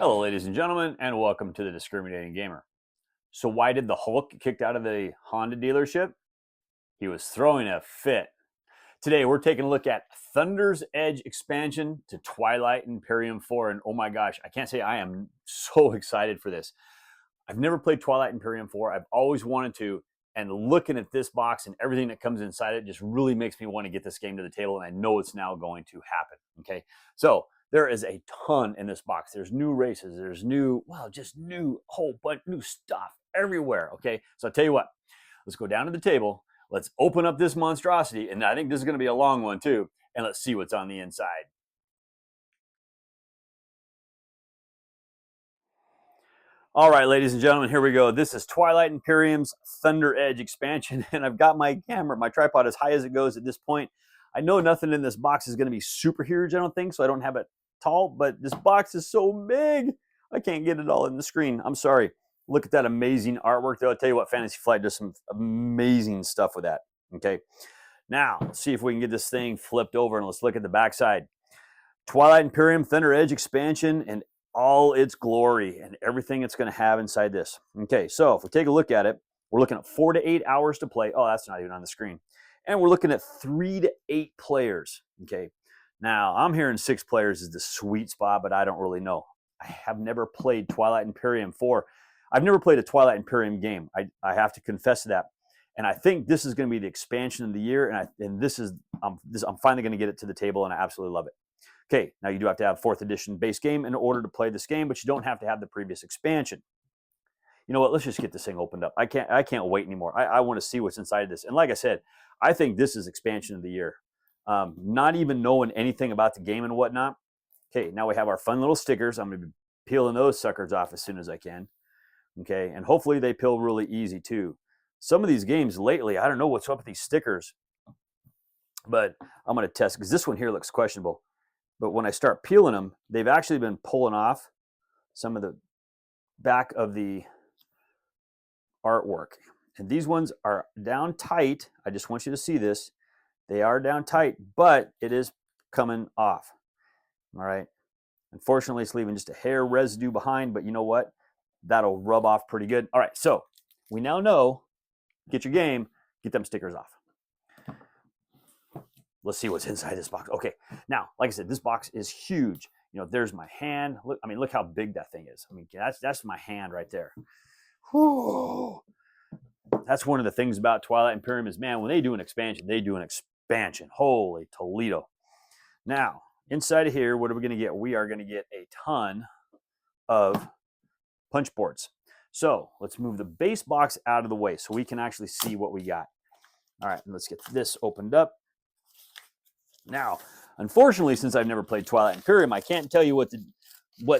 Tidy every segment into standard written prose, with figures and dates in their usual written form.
Hello, ladies and gentlemen, and welcome to the Discriminating Gamer. So, why did the Hulk get kicked out of the Honda dealership? He was throwing a fit. Today, we're taking a look at Thunder's Edge expansion to Twilight Imperium 4. And oh my gosh, I can't say I am so excited for this. I've never played Twilight Imperium 4. I've always wanted to. And looking at this box and everything that comes inside it just really makes me want to get this game to the table. And I know it's now going to happen. Okay. So, there is a ton in this box. There's new races. There's new, well, just new, whole bunch, new stuff everywhere. Okay. So I'll tell you what, let's go down to the table. Let's open up this monstrosity. And I think this is going to be a long one too. And let's see what's on the inside. All right, ladies and gentlemen, here we go. This is Twilight Imperium's Thunder Edge expansion. And I've got my camera, my tripod as high as it goes at this point. I know nothing in this box is going to be super huge, I don't think, so I don't have it tall, but this box is so big, I can't get it all in the screen. I'm sorry. Look at that amazing artwork, though. I'll tell you what, Fantasy Flight does some amazing stuff with that. Okay. Now, let's see if we can get this thing flipped over, and let's look at the backside. Twilight Imperium Thunder Edge expansion and all its glory and everything it's going to have inside this. Okay, so if we take a look at it, we're looking at 4 to 8 hours to play. Oh, that's not even on the screen. And we're looking at 3 to 8 players. Okay. Now, I'm hearing 6 players is the sweet spot, but I don't really know. I have never played Twilight Imperium 4. I've never played a Twilight Imperium game. I have to confess to that. And I think this is going to be the expansion of the year. And I'm finally going to get it to the table, and I absolutely love it. Okay, now you do have to have 4th edition base game in order to play this game, but you don't have to have the previous expansion. You know what? Let's just get this thing opened up. I can't wait anymore. I want to see what's inside of this. And like I said, I think this is expansion of the year. Not even knowing anything about the game and whatnot. Okay, now we have our fun little stickers. I'm going to be peeling those suckers off as soon as I can. Okay, and hopefully they peel really easy too. Some of these games lately, I don't know what's up with these stickers, but I'm going to test because this one here looks questionable. But when I start peeling them, they've actually been pulling off some of the back of the artwork. And these ones are down tight. I just want you to see this. They are down tight, but it is coming off. All right. Unfortunately, it's leaving just a hair residue behind, but you know what? That'll rub off pretty good. All right. So we now know, get your game, get them stickers off. Let's see what's inside this box. Okay. Now, like I said, this box is huge. You know, there's my hand. Look, I mean, look how big that thing is. I mean, that's my hand right there. Whew. That's one of the things about Twilight Imperium is, man, when they do an expansion, they do an expansion. Holy Toledo. Now, inside of here, what are we going to get? We are going to get a ton of punch boards. So let's move the base box out of the way so we can actually see what we got. All right, let's get this opened up. Now, unfortunately, since I've never played Twilight Imperium, I can't tell you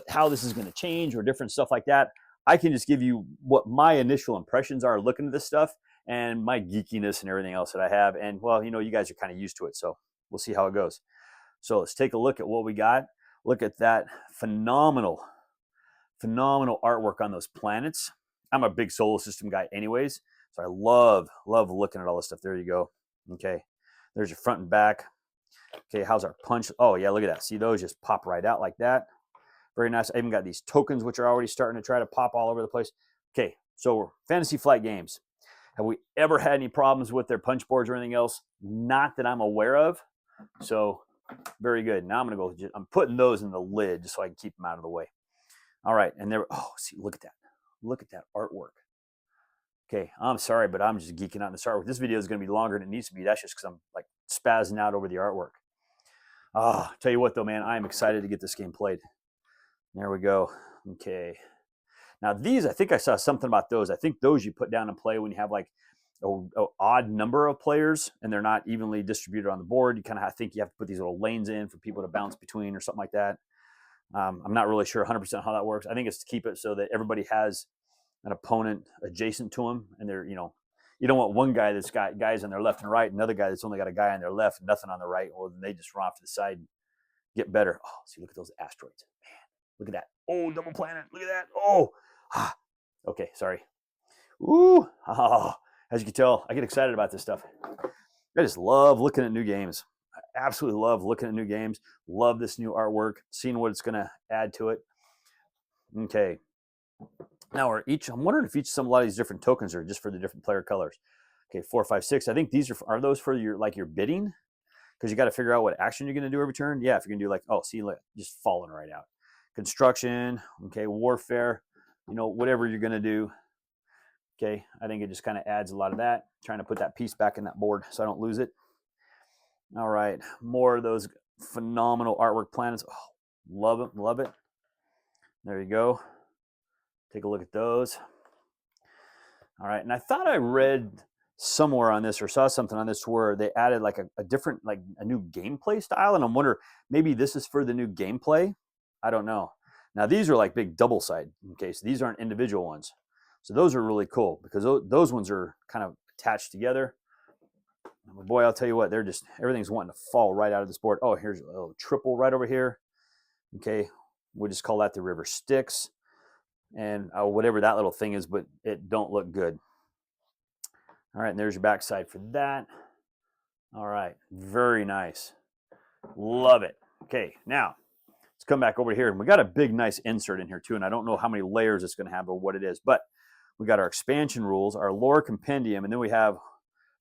how this is going to change or different stuff like that. I can just give you what my initial impressions are looking at this stuff and my geekiness and everything else that I have. And, well, you know, you guys are kind of used to it, so we'll see how it goes. So let's take a look at what we got. Look at that phenomenal artwork on those planets. I'm a big solar system guy anyways, so I love looking at all this stuff. There you go. Okay, there's your front and back. Okay, how's our punch? Oh, yeah, look at that. See, those just pop right out like that. Very nice. I even got these tokens, which are already starting to try to pop all over the place. Okay, so Fantasy Flight Games. Have we ever had any problems with their punch boards or anything else? Not that I'm aware of. So, very good. Now I'm going to I'm putting those in the lid just so I can keep them out of the way. All right, and there, oh, see, look at that. Look at that artwork. Okay, I'm sorry, but I'm just geeking out on this artwork. This video is going to be longer than it needs to be. That's just because I'm like spazzing out over the artwork. Tell you what, though, man, I am excited to get this game played. There we go. Okay. Now these, I think I saw something about those. I think those you put down and play when you have like an odd number of players and they're not evenly distributed on the board. You kind of think you have to put these little lanes in for people to bounce between or something like that. I'm not really sure 100% how that works. I think it's to keep it so that everybody has an opponent adjacent to them, and they're, you know, you don't want one guy that's got guys on their left and right, and another guy that's only got a guy on their left and nothing on the right. Well, then they just run off to the side and get better. Oh, see, look at those asteroids, man. Look at that. Oh, double planet. Look at that. Oh, okay. Sorry. Ooh. Oh, as you can tell, I get excited about this stuff. I just love looking at new games. I absolutely love looking at new games. Love this new artwork, seeing what it's going to add to it. Okay. Now I'm wondering if a lot of these different tokens are just for the different player colors. Okay, 4, 5, 6. I think these are those for your your bidding? Because you got to figure out what action you're going to do every turn. Yeah, if you're going to do like, oh, see, just falling right out. Construction, okay, warfare, whatever you're going to do. Okay, I think it just kind of adds a lot of that. Trying to put that piece back in that board so I don't lose it. All right, more of those phenomenal artwork planets. Oh, love it, love it. There you go. Take a look at those. All right, and I thought I read somewhere on this or saw something on this where they added like a different, like a new gameplay style, and I'm wondering maybe this is for the new gameplay. I don't know. Now these are like big double side. Okay, so these aren't individual ones. So those are really cool because those ones are kind of attached together. And boy, I'll tell you what, they're just, everything's wanting to fall right out of this board. Oh, here's a little triple right over here. Okay, we'll just call that the River Styx. And whatever that little thing is, but it don't look good. All right, and there's your backside for that. All right, very nice. Love it. Okay, now let's come back over here. And we got a big, nice insert in here too. And I don't know how many layers it's going to have or what it is, but we got our expansion rules, our lore compendium, and then we have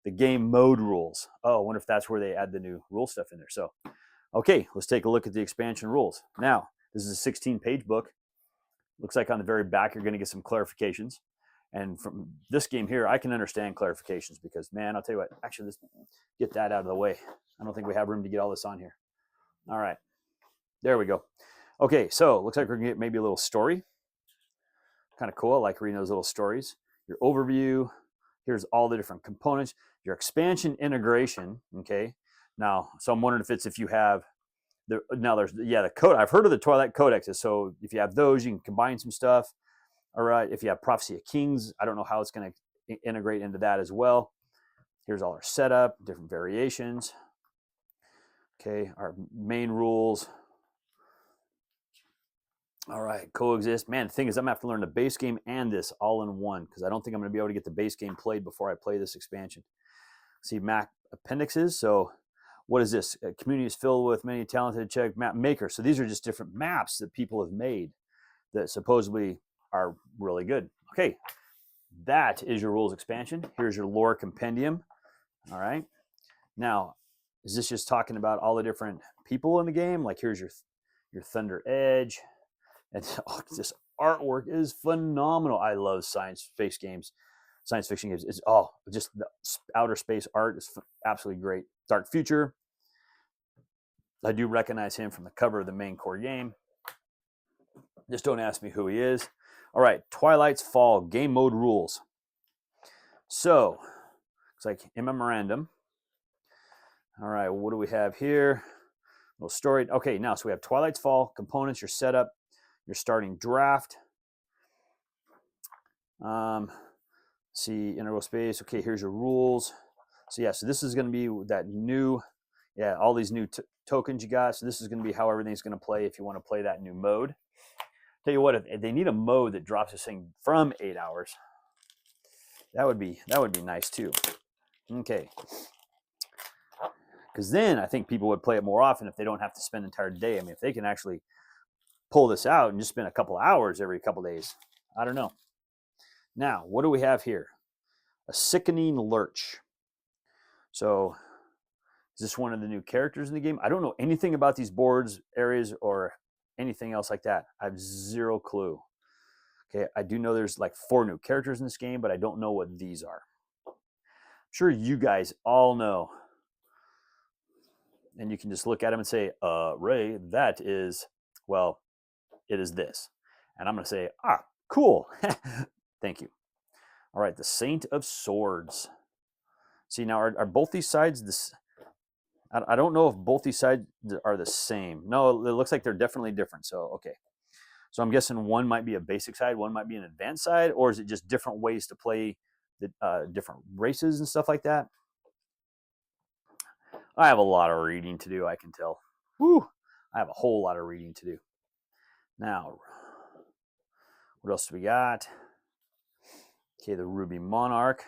the game mode rules. Oh, I wonder if that's where they add the new rule stuff in there. So, okay, let's take a look at the expansion rules. Now, this is a 16-page book. Looks like on the very back, you're going to get some clarifications. And from this game here, I can understand clarifications because, man, I'll tell you what, actually, let's get that out of the way. I don't think we have room to get all this on here. All right. There we go. Okay, so looks like we're going to get maybe a little story. Kind of cool. I like reading those little stories. Your overview. Here's all the different components. Your expansion integration. Okay. Now, so I'm wondering if you have the code. I've heard of the Twilight Codexes. So if you have those, you can combine some stuff. All right. If you have Prophecy of Kings, I don't know how it's going to integrate into that as well. Here's all our setup, different variations. Okay. Our main rules. All right. Coexist. Man, the thing is, I'm going to have to learn the base game and this all in one because I don't think I'm going to be able to get the base game played before I play this expansion. See map appendixes. So what is this? A community is filled with many talented Czech map makers. So these are just different maps that people have made that supposedly are really good. Okay, that is your rules expansion. Here's your lore compendium. All right. Now, is this just talking about all the different people in the game? Like here's your Thunder Edge. And this artwork is phenomenal. I love science fiction games. It's just the outer space art is absolutely great. Dark Future. I do recognize him from the cover of the main core game. Just don't ask me who he is. All right, Twilight's Fall game mode rules. So, looks like in memorandum. All right, what do we have here? A little story. Okay, now, so we have Twilight's Fall, components, your setup, your starting draft. See, integral space. Okay, here's your rules. So yeah, so this is going to be that new, all these new tokens you got. So this is going to be how everything's going to play if you want to play that new mode. Tell you what, if they need a mode that drops this thing from 8 hours, that would be nice too. Okay. Because then I think people would play it more often if they don't have to spend an entire day. I mean, if they can actually pull this out and just spend a couple hours every couple days, I don't know. Now, what do we have here? A Sickening Lurch. So, is this one of the new characters in the game? I don't know anything about these boards, areas, or anything else like that. I have zero clue. Okay, I do know there's like 4 new characters in this game, but I don't know what these are. I'm sure you guys all know. And you can just look at them and say, Ray, that is, well, it is this. And I'm going to say, cool. Thank you. All right, the Saint of Swords. See, now, are both these sides this? I don't know if both these sides are the same. No, it looks like they're definitely different. So, okay. So I'm guessing one might be a basic side, one might be an advanced side, or is it just different ways to play the different races and stuff like that? I have a lot of reading to do, I can tell. Woo! I have a whole lot of reading to do. Now, what else do we got? Okay, the Ruby Monarch.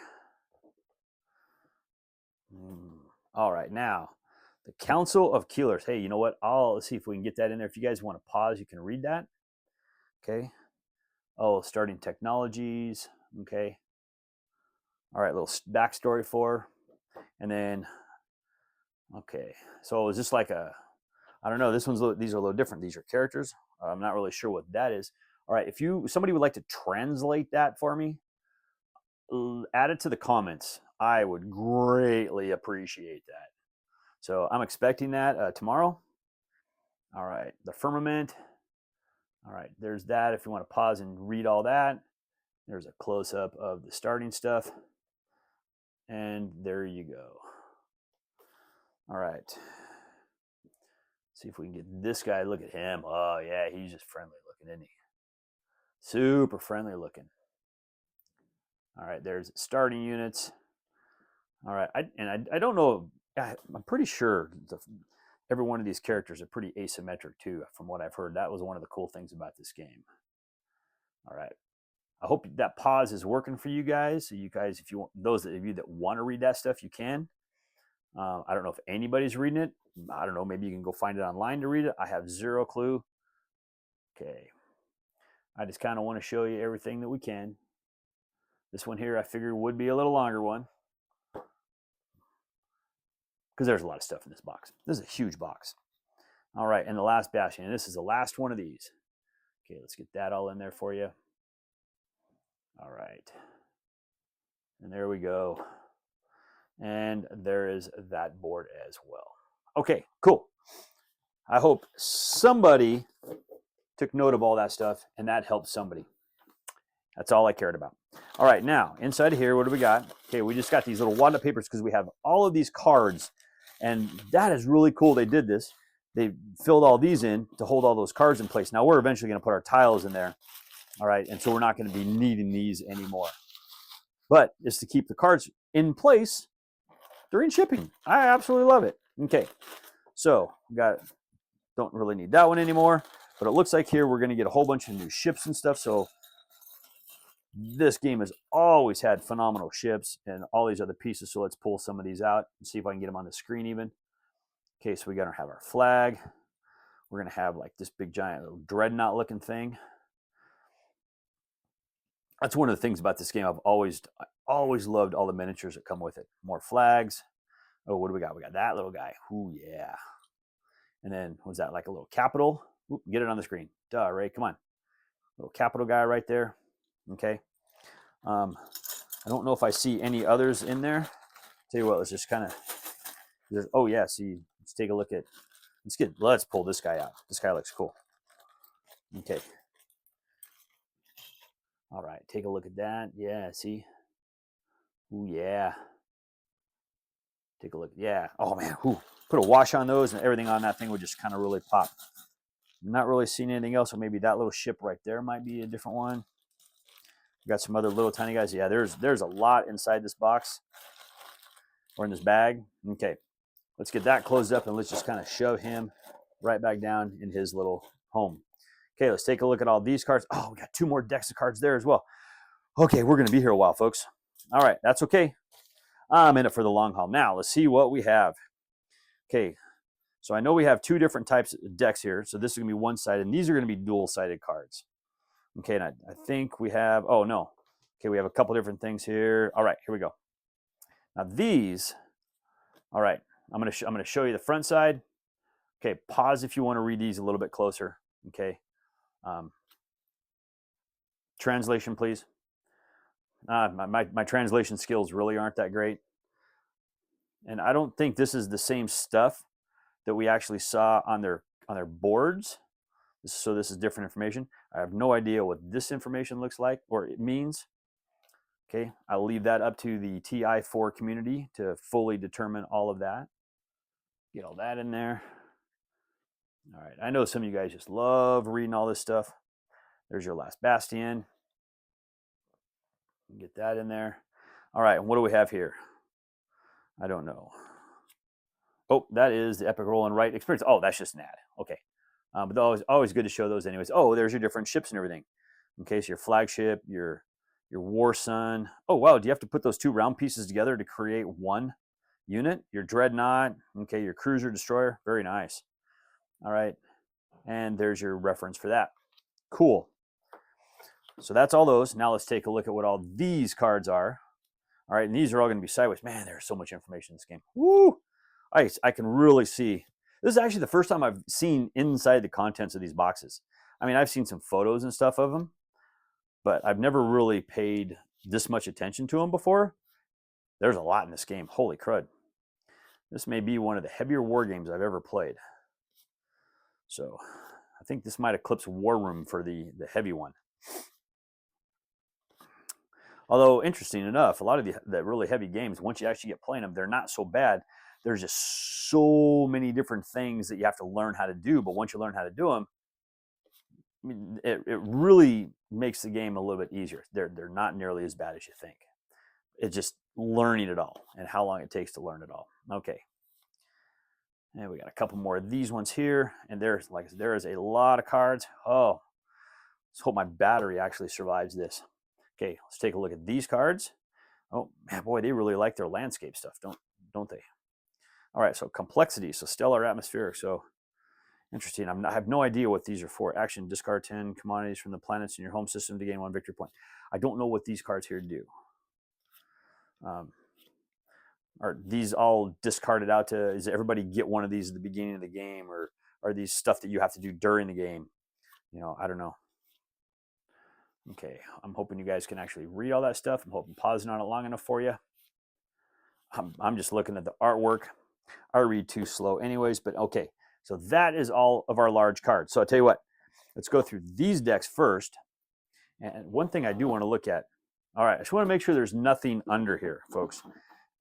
All right, now, the Council of Keelers. Hey, you know what? Let's see if we can get that in there. If you guys want to pause, you can read that. Okay. Oh, starting technologies. Okay. All right, little backstory for, and then, okay. So is this like a, I don't know. This one's these are a little different. These are characters. I'm not really sure what that is. All right, if somebody would like to translate that for me, add it to the comments. I would greatly appreciate that. So I'm expecting that tomorrow. All right, the firmament. All right, there's that. If you want to pause and read all that, there's a close up of the starting stuff. And there you go. All right. See if we can get this guy. Look at him. Oh, yeah, he's just friendly looking, isn't he? Super friendly looking. All right, there's starting units. All right, I don't know. I'm pretty sure every one of these characters are pretty asymmetric too, from what I've heard. That was one of the cool things about this game. All right, I hope that pause is working for you guys. So you guys, if you want, those of you that want to read that stuff, you can. I don't know if anybody's reading it. I don't know. Maybe you can go find it online to read it. I have zero clue. Okay, I just kind of want to show you everything that we can. This one here, I figured would be a little longer one, because there's a lot of stuff in this box. This is a huge box. All right, and the last bastion, and this is the last one of these. Okay, let's get that all in there for you. All right, and there we go. And there is that board as well. Okay, cool. I hope somebody took note of all that stuff and that helped somebody. That's all I cared about. All right, now inside of here, what do we got? Okay, we just got these little wad of papers because we have all of these cards, and that is really cool. They did this. They filled all these in to hold all those cards in place. Now we're eventually going to put our tiles in there. All right, and so we're not going to be needing these anymore. But it's to keep the cards in place during shipping. I absolutely love it. Okay, so we don't really need that one anymore. But it looks like here we're going to get a whole bunch of new ships and stuff. So this game has always had phenomenal ships and all these other pieces. So let's pull some of these out and see if I can get them on the screen even. Okay, so we got to have our flag. We're going to have like this big giant little dreadnought looking thing. That's one of the things about this game. I always loved all the miniatures that come with it. More flags. Oh, what do we got? We got that little guy. Ooh, yeah. And then was that like a little capital? Oop, get it on the screen. Duh, Ray, come on. Little capital guy right there. Okay. I don't know if I see any others in there. Tell you what, let's just kind of. Oh yeah, see. Let's take a look at. Let's pull this guy out. This guy looks cool. Okay. All right, take a look at that. Yeah, see. Ooh, yeah. Take a look. Yeah. Oh man. Ooh. Put a wash on those, and everything on that thing would just kind of really pop. I'm not really seeing anything else, or maybe that little ship right there might be a different one. We got some other little tiny guys. Yeah, there's a lot inside this box or in this bag. Okay, let's get that closed up and let's just kind of shove him right back down in his little home. Okay, let's take a look at all these cards. Oh, we got 2 more decks of cards there as well. Okay, we're going to be here a while, folks. All right, that's okay. I'm in it for the long haul. Now, let's see what we have. Okay, so I know we have 2 different types of decks here. So this is going to be one-sided, and these are going to be dual-sided cards. Okay, and I think we have, oh no. Okay, we have a couple different things here. All right, here we go. Now these, all right, I'm gonna show you the front side. Okay, pause if you want to read these a little bit closer. Okay, translation, please. My translation skills really aren't that great, and I don't think this is the same stuff that we actually saw on their boards. So this is different information. I have no idea what this information looks like or it means. Okay, I'll leave that up to the TI4 community to fully determine all of that. Get all that in there. All right, I know some of you guys just love reading all this stuff. There's your last bastion. Get that in there. All right, what do we have here? I don't know. Oh, that is the Epic Roll and Write experience. Oh, that's just an ad. Okay. But always good to show those anyways. Oh, there's your different ships and everything. Okay, so your flagship, your War Sun. Oh, wow, do you have to put those 2 round pieces together to create one unit? Your Dreadnought, okay, your Cruiser Destroyer. Very nice. All right, and there's your reference for that. Cool. So that's all those. Now let's take a look at what all these cards are. All right, and these are all going to be sideways. Man, there's so much information in this game. Woo! I can really see. This is actually the first time I've seen inside the contents of these boxes. I mean, I've seen some photos and stuff of them, but I've never really paid this much attention to them before. There's a lot in this game. Holy crud. This may be one of the heavier war games I've ever played. So I think this might eclipse War Room for the heavy one. Although, interesting enough, a lot of the really heavy games, once you actually get playing them, they're not so bad. There's just so many different things that you have to learn how to do. But once you learn how to do them, I mean, it really makes the game a little bit easier. They're not nearly as bad as you think. It's just learning it all and how long it takes to learn it all. Okay. And we got a couple more of these ones here. And there's, like I said, there is a lot of cards. Oh, let's hope my battery actually survives this. Okay, let's take a look at these cards. Oh, man, boy, they really like their landscape stuff, don't they? All right, so complexity, so stellar atmospheric. So interesting. I have no idea what these are for. Action, discard 10 commodities from the planets in your home system to gain 1 victory point. I don't know what these cards here do. Are these all discarded out to, is everybody get one of these at the beginning of the game, or are these stuff that you have to do during the game? You know, I don't know. Okay, I'm hoping you guys can actually read all that stuff. I'm hoping pausing on it long enough for you. I'm just looking at the artwork. I read too slow anyways, but okay. So that is all of our large cards. So I'll tell you what, let's go through these decks first. And one thing I do want to look at, all right, I just want to make sure there's nothing under here, folks,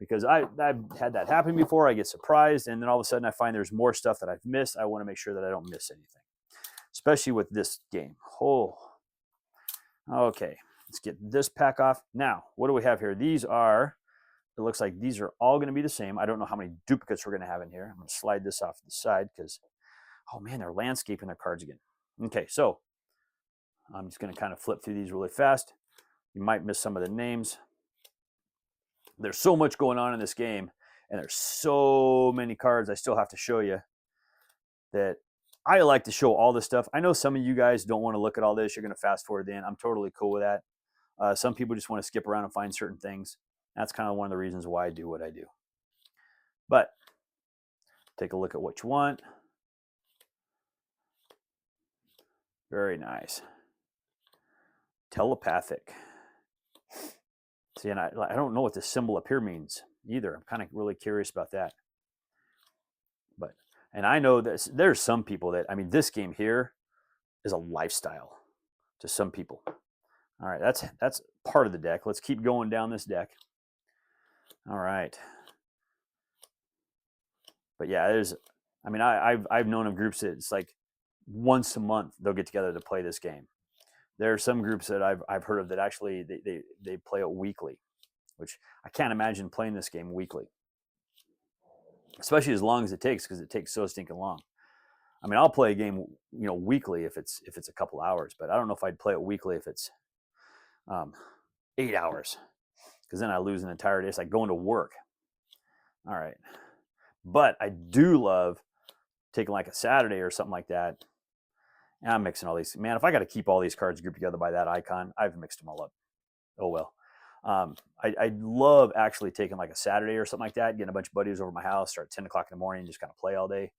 because I've had that happen before. I get surprised, and then all of a sudden I find there's more stuff that I've missed. I want to make sure that I don't miss anything, especially with this game. Oh, okay, let's get this pack off. Now, what do we have here? These are, it looks like these are all going to be the same. I don't know how many duplicates we're going to have in here. I'm going to slide this off to the side because, oh man, they're landscaping their cards again. Okay, so I'm just going to kind of flip through these really fast. You might miss some of the names. There's so much going on in this game, and there's so many cards I still have to show you that I like to show all this stuff. I know some of you guys don't want to look at all this. You're going to fast forward in. I'm totally cool with that. Some people just want to skip around and find certain things. That's kind of one of the reasons why I do what I do. But take a look at what you want. Very nice. Telepathic. See, and I don't know what this symbol up here means either. I'm kind of really curious about that. But, and I know that there's some people that, I mean, this game here is a lifestyle to some people. All right, that's part of the deck. Let's keep going down this deck. All right. But yeah, there's, I mean, I've known of groups that it's like once a month they'll get together to play this game. There are some groups that I've heard of that actually they play it weekly, which I can't imagine playing this game weekly, especially as long as it takes, because it takes so stinking long. I mean, I'll play a game, you know, weekly if it's a couple hours, but I don't know if I'd play it weekly if it's 8 hours, because then I lose an entire day. It's like going to work. All right, but I do love taking like a Saturday or something like that. And I'm mixing all these. Man, if I got to keep all these cards grouped together by that icon, I've mixed them all up. Oh, well. I love actually taking like a Saturday or something like that, getting a bunch of buddies over my house, start at 10 o'clock in the morning, just kind of play all day.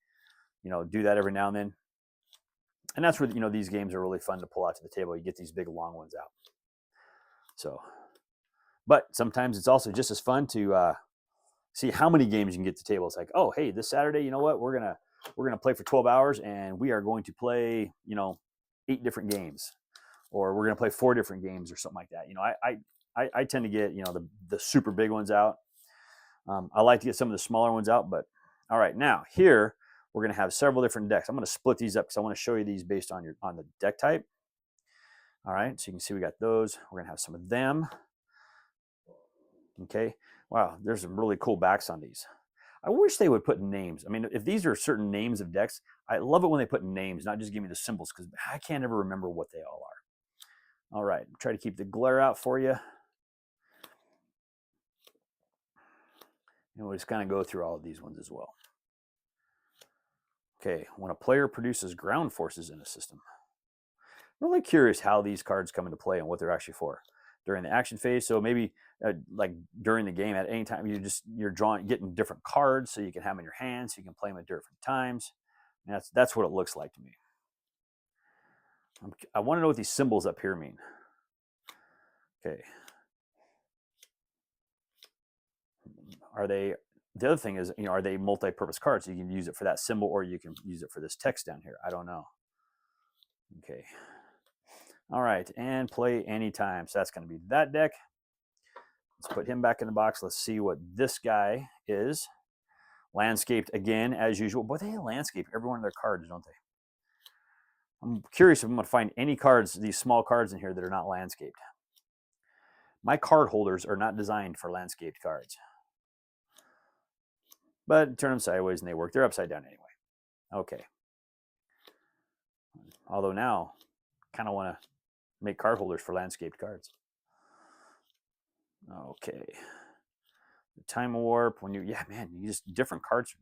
You know, do that every now and then. And that's where, you know, these games are really fun to pull out to the table. You get these big, long ones out. So, but sometimes it's also just as fun to see how many games you can get to the table. It's like, oh, hey, this Saturday, you know what? We're gonna play for 12 hours, and we are going to play, you know, 8 different games, or we're gonna play 4 different games or something like that. You know, I tend to get, you know, the super big ones out. I like to get some of the smaller ones out, but all right, now here we're gonna have several different decks. I'm gonna split these up because I want to show you these based on the deck type. All right, so you can see we got those. We're gonna have some of them. Okay, wow, there's some really cool backs on these. I wish they would put names. I mean, if these are certain names of decks, I love it when they put names, not just give me the symbols, because I can't ever remember what they all are. All right, try to keep the glare out for you. And we'll just kind of go through all of these ones as well. Okay, when a player produces ground forces in a system. really curious how these cards come into play and what they're actually for during the action phase. So maybe like during the game at any time, you're getting different cards so you can have them in your hands, so you can play them at different times. And that's what it looks like to me. I want to know what these symbols up here mean. Okay. Are they, the other thing is, are they multi-purpose cards? So you can use it for that symbol or you can use it for this text down here. I don't know. Okay. All right, and play anytime. So that's going to be that deck. Let's put him back in the box. Let's see what this guy is. Landscaped again, as usual. Boy, they landscape every one of their cards, don't they? I'm curious if I'm going to find any cards, these small cards in here that are not landscaped. My card holders are not designed for landscaped cards. But turn them sideways and they work. They're upside down anyway. Okay. Although now, kind of want to make card holders for landscaped cards. Okay. The time warp, when you just different cards.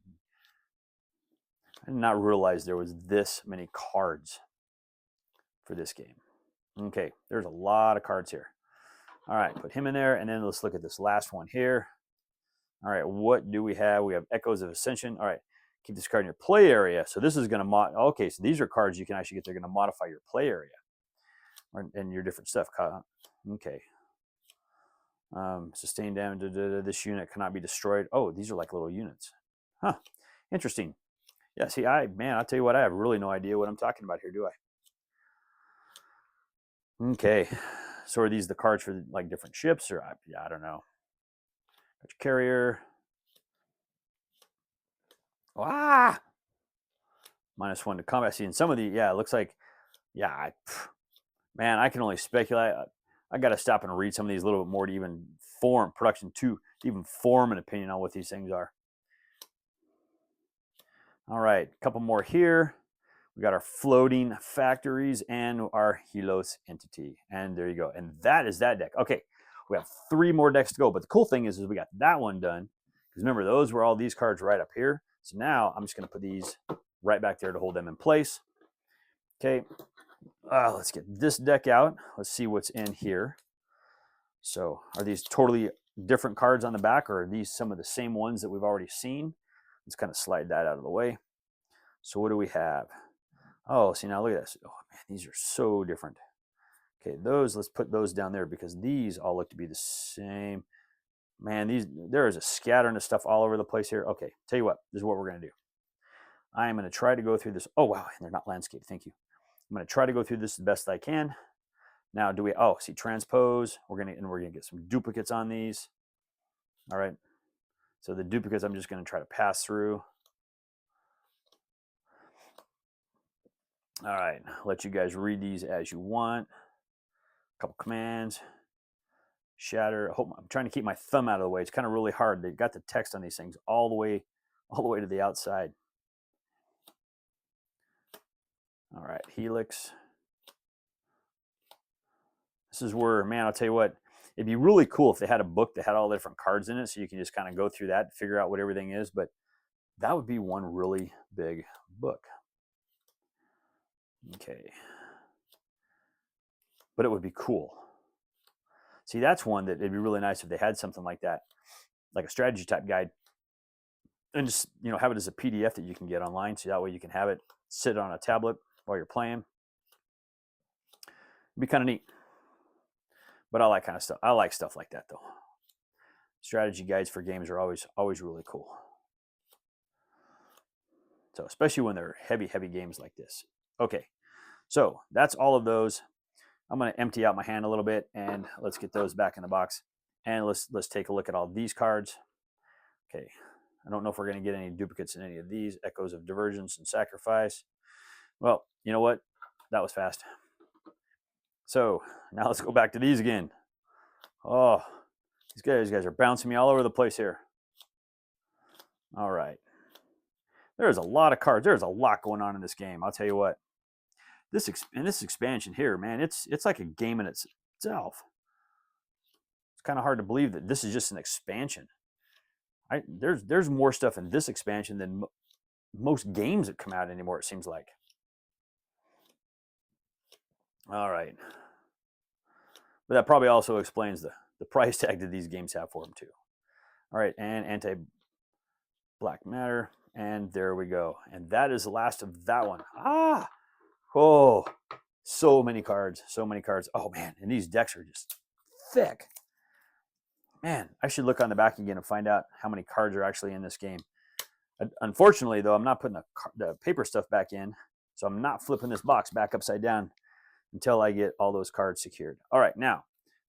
I did not realize there was this many cards for this game. Okay, there's a lot of cards here. All right, put him in there, and then let's look at this last one here. All right, what do we have? We have Echoes of Ascension. All right, keep this card in your play area. So this is going to okay, so these are cards you can actually get. They're going to modify your play area and your different stuff. Okay. Sustained damage. This unit cannot be destroyed. Oh, these are like little units. Huh. Interesting. Yeah, see, I'll tell you what, I have really no idea what I'm talking about here, do I? Okay. So are these the cards for like different ships or I don't know. Carrier. Ah! -1 to combat. See, in some of the, it looks like, man, I can only speculate. I got to stop and read some of these a little bit more to even form an opinion on what these things are. All right, a couple more here. We got our floating factories and our Helos entity. And there you go. And that is that deck. Okay, we have 3 more decks to go. But the cool thing is we got that one done. Because remember, those were all these cards right up here. So now I'm just going to put these right back there to hold them in place. Okay, let's get this deck out. Let's see what's in here. So are these totally different cards on the back, or are these some of the same ones that we've already seen? Let's kind of slide that out of the way. So what do we have? Oh, see, now look at this. Oh, man, these are so different. Okay, let's put those down there because these all look to be the same. Man, there is a scattering of stuff all over the place here. Okay, tell you what, this is what we're going to do. I am going to try to go through this. Oh, wow, and they're not landscape. Thank you. I'm going to try to go through this the best I can. Now, see, transpose. We're going to get some duplicates on these. All right. So the duplicates, I'm just going to try to pass through. All right, let you guys read these as you want. A couple commands. Shatter. I'm trying to keep my thumb out of the way. It's kind of really hard. They've got the text on these things all the way to the outside. All right, Helix. This is where, man, I'll tell you what, it'd be really cool if they had a book that had all the different cards in it so you can just kind of go through that and figure out what everything is. But that would be one really big book. Okay. But it would be cool. See, that's one that it'd be really nice if they had something like that, like a strategy type guide, and just have it as a PDF that you can get online, so that way you can have it sit on a tablet while you're playing. It'd be kind of neat. But I like kind of stuff. I like stuff like that though. Strategy guides for games are always really cool. So especially when they're heavy games like this. Okay, so that's all of those. I'm going to empty out my hand a little bit and let's get those back in the box. And let's take a look at all these cards. Okay, I don't know if we're going to get any duplicates in any of these. Echoes of Divergence and Sacrifice. Well, you know what? That was fast. So now let's go back to these again. Oh, these guys are bouncing me all over the place here. All right. There's a lot of cards. There's a lot going on in this game. I'll tell you what. This expansion here, man, it's like a game in itself. It's kind of hard to believe that this is just an expansion. There's more stuff in this expansion than most games that come out anymore, it seems like. All right. But that probably also explains the price tag that these games have for them too. All right, and anti-black matter, and there we go. And that is the last of that one. Ah, oh, so many cards, so many cards. Oh man, and these decks are just thick. Man, I should look on the back again and find out how many cards are actually in this game. Unfortunately, though, I'm not putting the paper stuff back in, so I'm not flipping this box back upside down until I get all those cards secured. All right, now,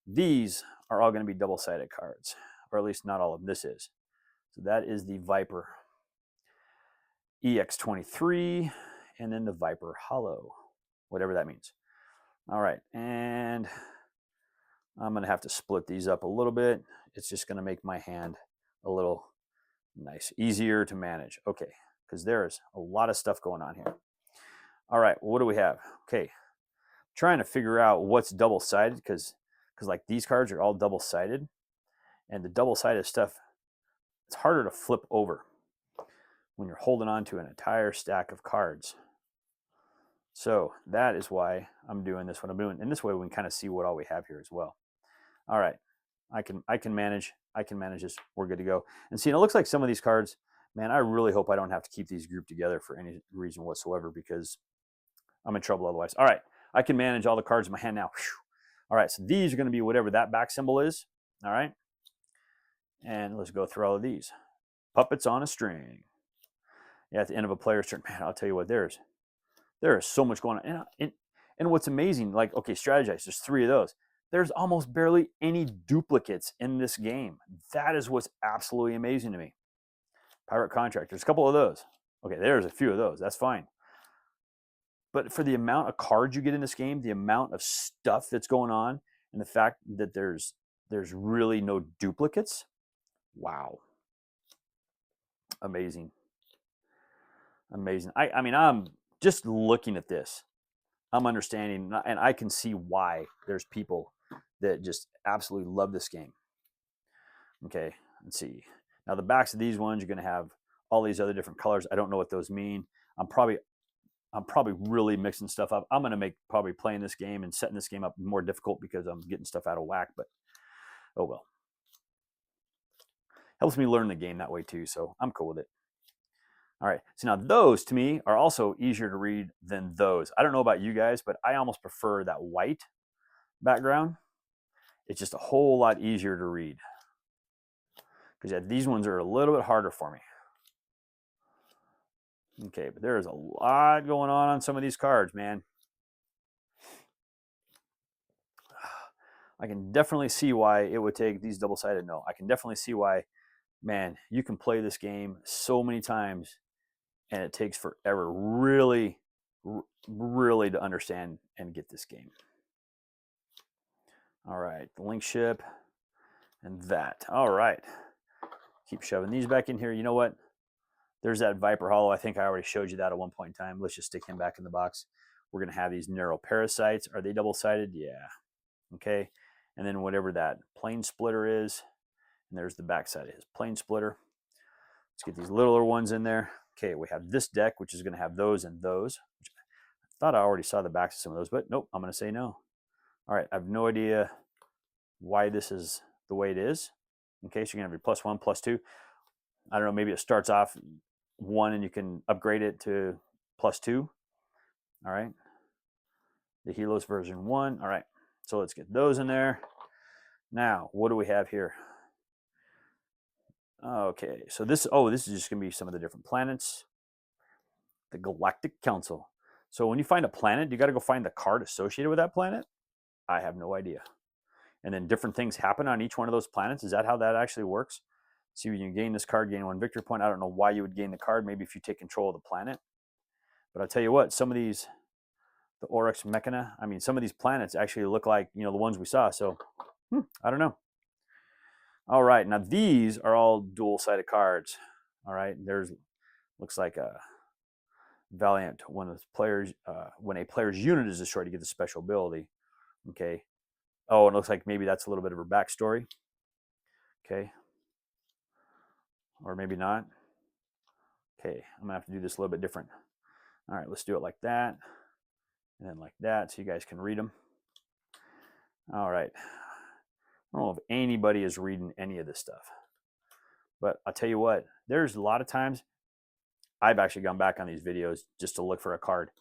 these are all going to be double-sided cards, or at least not all of them. This is. So that is the Viper EX23, and then the Viper Hollow, whatever that means. All right, and I'm going to have to split these up a little bit. It's just going to make my hand a little nice, easier to manage. Okay, because there's a lot of stuff going on here. All right, what do we have? Okay, trying to figure out what's double-sided because like these cards are all double-sided, and the double-sided stuff, it's harder to flip over when you're holding on to an entire stack of cards. So that is why I'm doing this, what I'm doing. And this way we can kind of see what all we have here as well. All right, I can manage this. We're good to go. And see, and it looks like some of these cards, man, I really hope I don't have to keep these grouped together for any reason whatsoever because I'm in trouble otherwise. All right, I can manage all the cards in my hand now. Whew. All right, so these are going to be whatever that back symbol is. All right, and let's go through all of these. Puppets on a string. Yeah, at the end of a player's turn, man, I'll tell you what, there is so much going on. And what's amazing, like, okay, strategize, there's 3 of those. There's almost barely any duplicates in this game. That is what's absolutely amazing to me. Pirate Contract, there's a couple of those. Okay, there's a few of those, that's fine. But for the amount of cards you get in this game, the amount of stuff that's going on, and the fact that there's really no duplicates, wow. Amazing. Amazing. I mean, I'm just looking at this. I'm understanding, and I can see why there's people that just absolutely love this game. Okay, let's see. Now the backs of these ones, you're going to have all these other different colors. I don't know what those mean. I'm probably really mixing stuff up. I'm going to make probably playing this game and setting this game up more difficult because I'm getting stuff out of whack. But oh well. Helps me learn the game that way too, so I'm cool with it. All right, so now those to me are also easier to read than those. I don't know about you guys, but I almost prefer that white background. It's just a whole lot easier to read. Because yeah, these ones are a little bit harder for me. Okay, but there is a lot going on some of these cards, man. I can definitely see why it would take these double-sided. No, I can definitely see why, man, you can play this game so many times and it takes forever really to understand and get this game. All right, the link ship and that. All right, keep shoving these back in here. You know what? There's that Viper Hollow. I think I already showed you that at one point in time. Let's just stick him back in the box. We're going to have these narrow parasites. Are they double-sided? Yeah. Okay. And then whatever that plane splitter is, and there's the back side of his plane splitter. Let's get these littler ones in there. Okay, we have this deck, which is going to have those and those. I thought I already saw the backs of some of those, but nope, I'm going to say no. All right, I have no idea why this is the way it is. Okay, so you're going to have your +1, +2. I don't know, maybe it starts off 1 and you can upgrade it to +2. All right, the Helos version 1. All right, so let's get those in there. Now, what do we have here? Okay, so this is just going to be some of the different planets. The Galactic Council. So when you find a planet, you got to go find the card associated with that planet? I have no idea. And then different things happen on each one of those planets. Is that how that actually works? See, when you gain this card, gain 1 victory point. I don't know why you would gain the card. Maybe if you take control of the planet. But I'll tell you what, some of these, the Oryx Mechana, I mean, some of these planets actually look like, the ones we saw. So, I don't know. All right, now these are all dual-sided cards. All right, there's, looks like a Valiant when a player's unit is destroyed, you get the special ability. Okay. Oh, it looks like maybe that's a little bit of her backstory. Okay. Or maybe not. Okay, I'm gonna have to do this a little bit different. All right, let's do it like that. and then like that, so you guys can read them. All right. I don't know if anybody is reading any of this stuff, but I'll tell you what, there's a lot of times I've actually gone back on these videos just to look for a card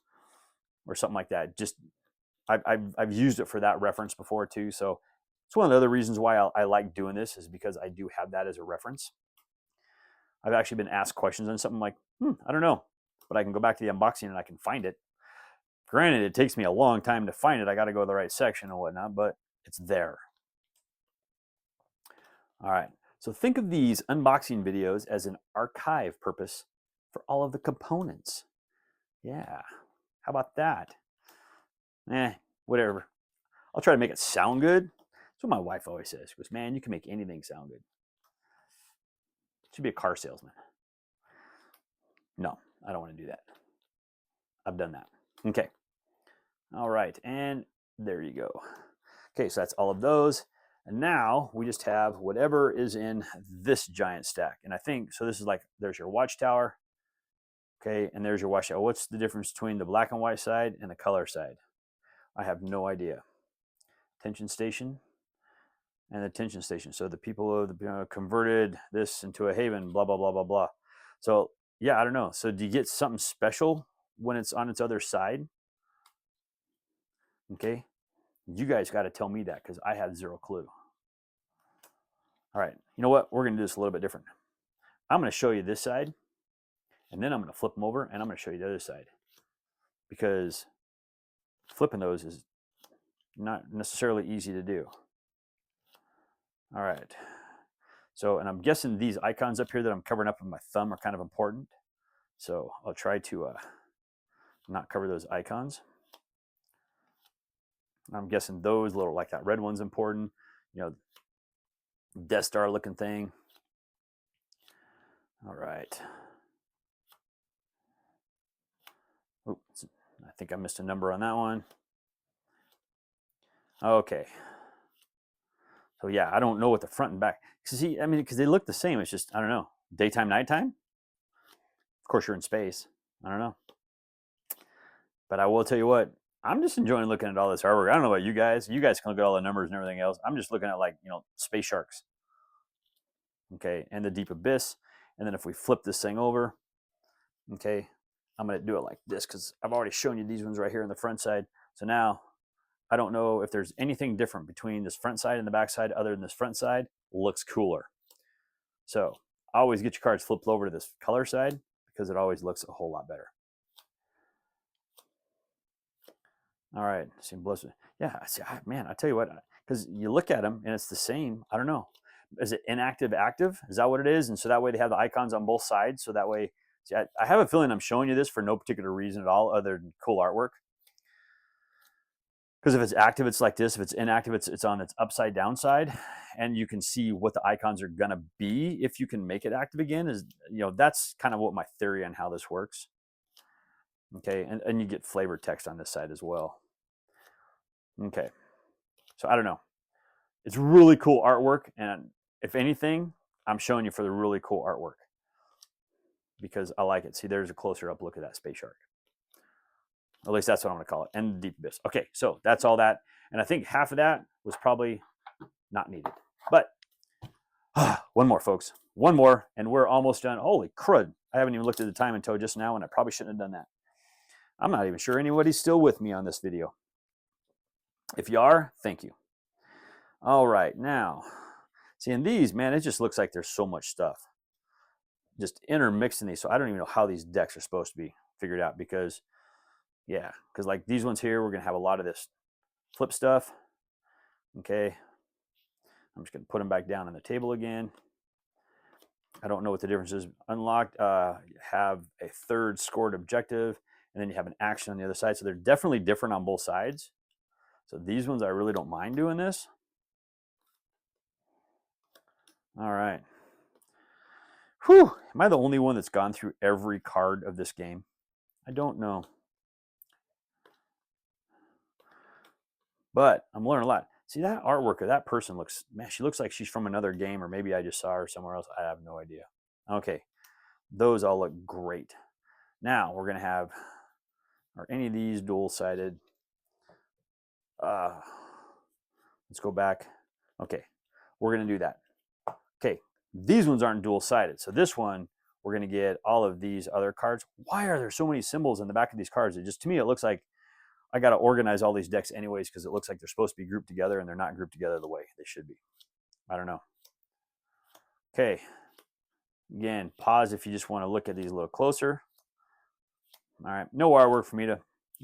or something like that. Just I've used it for that reference before too. So it's one of the other reasons why I like doing this, is because I do have that as a reference. I've actually been asked questions on something like, I don't know, but I can go back to the unboxing and I can find it. Granted, it takes me a long time to find it. I got to go to the right section and whatnot, but it's there. All right. So think of these unboxing videos as an archive purpose for all of the components. Yeah. How about that? Whatever. I'll try to make it sound good. That's what my wife always says. She goes, man, you can make anything sound good. Should be a car salesman. No, I don't want to do that. I've done that. Okay. All right. And there you go. Okay, so that's all of those. And now we just have whatever is in this giant stack. And I think, so this is like, there's your watchtower. Okay, and there's your watchtower. What's the difference between the black and white side and the color side? I have no idea. Tension station and the tension station. So the people have converted this into a haven, blah, blah, blah, blah, blah. So yeah, I don't know. So do you get something special when it's on its other side? Okay, you guys got to tell me that, because I have zero clue. All right, you know what? We're going to do this a little bit different. I'm going to show you this side, and then I'm going to flip them over, and I'm going to show you the other side, because flipping those is not necessarily easy to do. All right. So, and I'm guessing these icons up here that I'm covering up with my thumb are kind of important. So I'll try to not cover those icons. I'm guessing those little, like that red one's important. You know, Death Star looking thing. All right. Oops, I think I missed a number on that one. Okay. So yeah, I don't know what the front and back. See, I mean, because they look the same. It's just, I don't know. Daytime, nighttime? Of course, you're in space. I don't know. But I will tell you what, I'm just enjoying looking at all this artwork. I don't know about you guys. You guys can look at all the numbers and everything else. I'm just looking at, like, you know, space sharks. Okay, and the deep abyss. And then if we flip this thing over, okay, I'm going to do it like this, because I've already shown you these ones right here on the front side. So now I don't know if there's anything different between this front side and the back side other than this front side. Looks cooler. So always get your cards flipped over to this color side, because it always looks a whole lot better. All right, yeah, man, I tell you what, because you look at them and it's the same. I don't know. Is it inactive, active? Is that what it is? And so that way they have the icons on both sides. So that way, see, I have a feeling I'm showing you this for no particular reason at all other than cool artwork. Because if it's active, it's like this. If it's inactive, it's on its upside down side. And you can see what the icons are going to be if you can make it active again. Is, you know, that's kind of what my theory on how this works. Okay, and you get flavored text on this side as well. Okay, so I don't know. It's really cool artwork, and if anything, I'm showing you for the really cool artwork, because I like it. See, there's a closer up look at that space shark. At least that's what I'm going to call it, and the deep abyss. Okay, so that's all that, and I think half of that was probably not needed. But one more, folks. One more, and we're almost done. Holy crud. I haven't even looked at the time until just now, and I probably shouldn't have done that. I'm not even sure anybody's still with me on this video. If you are, thank you. All right, now, see, in these, man, it just looks like there's so much stuff just intermixing these. So I don't even know how these decks are supposed to be figured out, because, yeah, because like these ones here, we're going to have a lot of this flip stuff. Okay, I'm just going to put them back down on the table again. I don't know what the difference is. Unlocked, have a third scored objective, and then you have an action on the other side. So they're definitely different on both sides. So these ones, I really don't mind doing this. All right. Whew. Am I the only one that's gone through every card of this game? I don't know. But I'm learning a lot. See, that artwork of that person looks, man, she looks like she's from another game, or maybe I just saw her somewhere else. I have no idea. Okay. Those all look great. Now we're going to have Are any of these dual-sided? Let's go back. Okay, we're going to do that. Okay, these ones aren't dual-sided. So this one, we're going to get all of these other cards. Why are there so many symbols in the back of these cards? It just, to me, it looks like I got to organize all these decks anyways because it looks like they're supposed to be grouped together and they're not grouped together the way they should be. I don't know. Okay. Again, pause if you just want to look at these a little closer. All right. No wire work for me to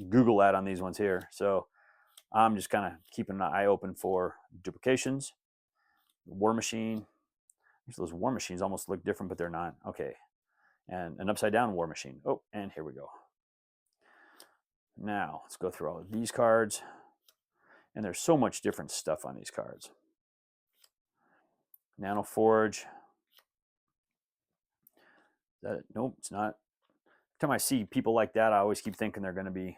Google that on these ones here. So I'm just kind of keeping an eye open for duplications. War Machine. Those War Machines almost look different, but they're not. Okay. And an upside down War Machine. Oh, and here we go. Now, let's go through all of these cards. And there's so much different stuff on these cards. Nano Forge. Is that it? Nope, it's not. Every time I see people like that, I always keep thinking they're going to be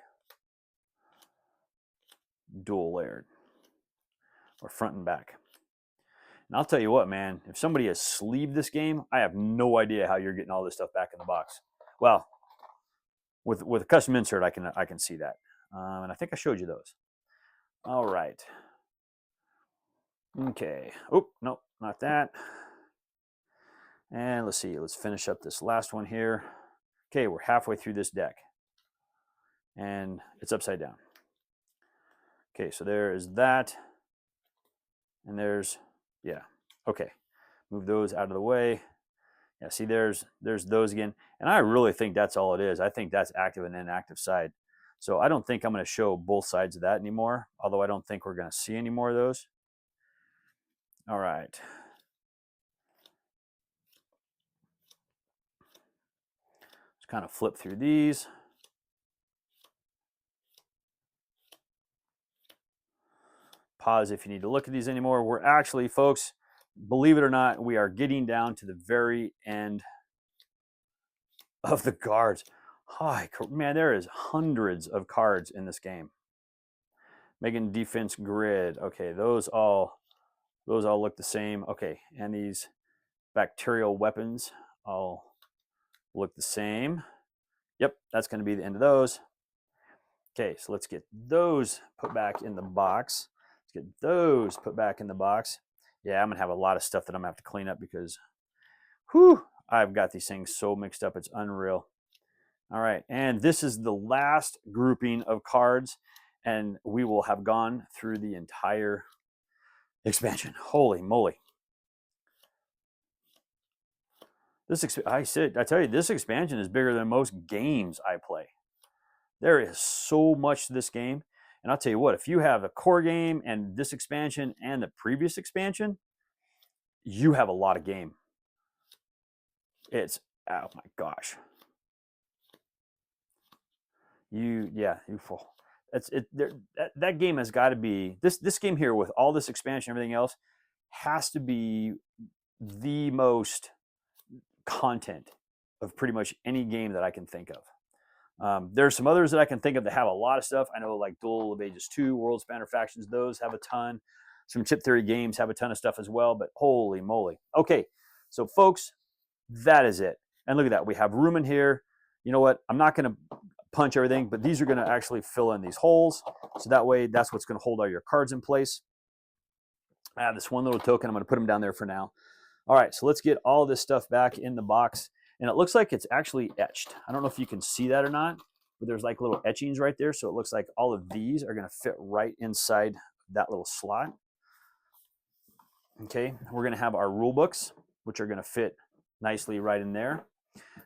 dual layered or front and back. And I'll tell you what, man, if somebody has sleeved this game, I have no idea how you're getting all this stuff back in the box. Well, with a custom insert, I can see that. And I think I showed you those. All right. Okay. Oh, no, not that. And let's see. Let's finish up this last one here. Okay, we're halfway through this deck. And it's upside down. Okay, so there is that. And there's, yeah. Okay. Move those out of the way. Yeah, see, there's those again. And I really think that's all it is. I think that's active and inactive side. So I don't think I'm going to show both sides of that anymore, although I don't think we're going to see any more of those. All right. Just kind of flip through these. Pause if you need to look at these anymore. We're actually, folks, believe it or not, we are getting down to the very end of the cards. Oh, man, there is hundreds of cards in this game. Megan Defense Grid. Okay, those all look the same. Okay, and these bacterial weapons all look the same. Yep, that's going to be the end of those. Okay, so let's get those put back in the box. Let's get those put back in the box. Yeah, I'm going to have a lot of stuff that I'm going to have to clean up because, whew, I've got these things so mixed up. It's unreal. All right, and this is the last grouping of cards, and we will have gone through the entire expansion. Holy moly. I tell you, this expansion is bigger than most games I play. There is so much to this game. And I'll tell you what, if you have a core game and this expansion and the previous expansion, you have a lot of game. It's, oh my gosh. That game has got to be, this game here with all this expansion and everything else has to be the most content of pretty much any game that I can think of. There's some others that I can think of that have a lot of stuff. I know like Duel of Ages 2, World Spanner Factions, those have a ton. Some Chip Theory games have a ton of stuff as well, but holy moly. Okay, so folks, that is it. And look at that. We have room in here. You know what? I'm not going to punch everything, but these are going to actually fill in these holes. So that way, that's what's going to hold all your cards in place. I have this one little token. I'm going to put them down there for now. All right, so let's get all this stuff back in the box. And it looks like it's actually etched. I don't know if you can see that or not, but there's like little etchings right there. So it looks like all of these are going to fit right inside that little slot. Okay, we're going to have our rule books, which are going to fit nicely right in there.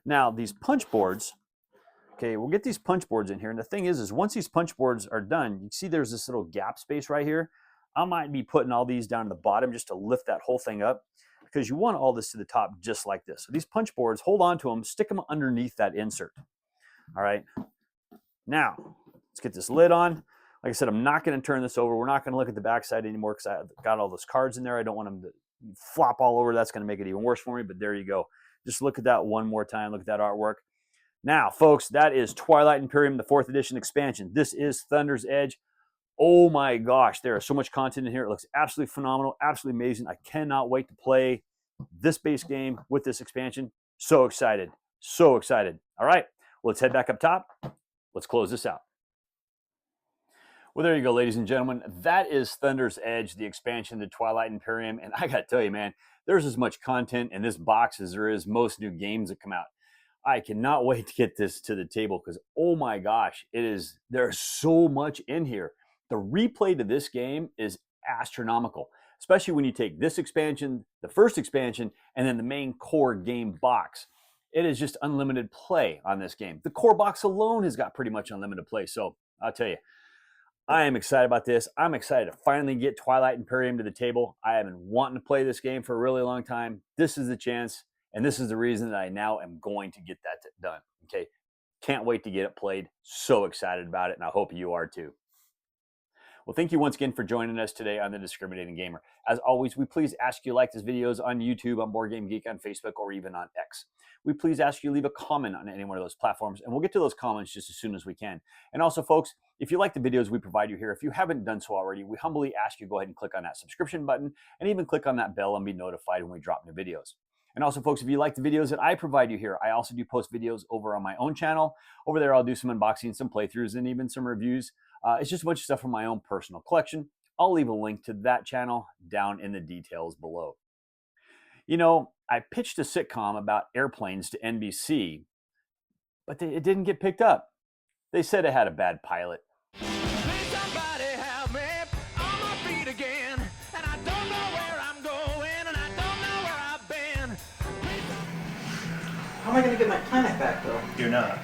Now, these punch boards, okay, we'll get these punch boards in here. And the thing is once these punch boards are done, you see there's this little gap space right here. I might be putting all these down to the bottom just to lift that whole thing up because you want all this to the top just like this. So these punch boards, hold on to them, stick them underneath that insert. All right. Now, let's get this lid on. Like I said, I'm not going to turn this over. We're not going to look at the backside anymore because I've got all those cards in there. I don't want them to flop all over. That's going to make it even worse for me, but there you go. Just look at that one more time. Look at that artwork. Now, folks, that is Twilight Imperium, the 4th edition expansion. This is Thunder's Edge. Oh my gosh, there is so much content in here. It looks absolutely phenomenal, absolutely amazing. I cannot wait to play this base game with this expansion. So excited, so excited. All right, well, let's head back up top. let's close this out. Well, there you go, ladies and gentlemen. That is Thunder's Edge, the expansion to Twilight Imperium. And I got to tell you, man, there's as much content in this box as there is most new games that come out. I cannot wait to get this to the table because, oh my gosh, there's so much in here. The replay to this game is astronomical, especially when you take this expansion, the first expansion, and then the main core game box. It is just unlimited play on this game. The core box alone has got pretty much unlimited play. So I'll tell you, I am excited about this. I'm excited to finally get Twilight Imperium to the table. I have been wanting to play this game for a really long time. This is the chance, and this is the reason that I now am going to get that done. Okay, can't wait to get it played. So excited about it, and I hope you are too. Well, thank you once again for joining us today on The Discriminating Gamer. As always, we please ask you to like this videos on YouTube, on Board Game Geek, on Facebook, or even on X. We please ask you to leave a comment on any one of those platforms, and we'll get to those comments just as soon as we can. And also, folks, if you like the videos we provide you here, if you haven't done so already, we humbly ask you to go ahead and click on that subscription button and even click on that bell and be notified when we drop new videos. And also, folks, if you like the videos that I provide you here, I also do post videos over on my own channel. Over there, I'll do some unboxing, some playthroughs, and even some reviews. It's just a bunch of stuff from my own personal collection. I'll leave a link to that channel down in the details below. You know, I pitched a sitcom about airplanes to NBC, but it didn't get picked up. They said it had a bad pilot. Please somebody help me on my feet again. And I don't know where I'm going, and I don't know where I've been. How am I going to get my planet back, though? You're not.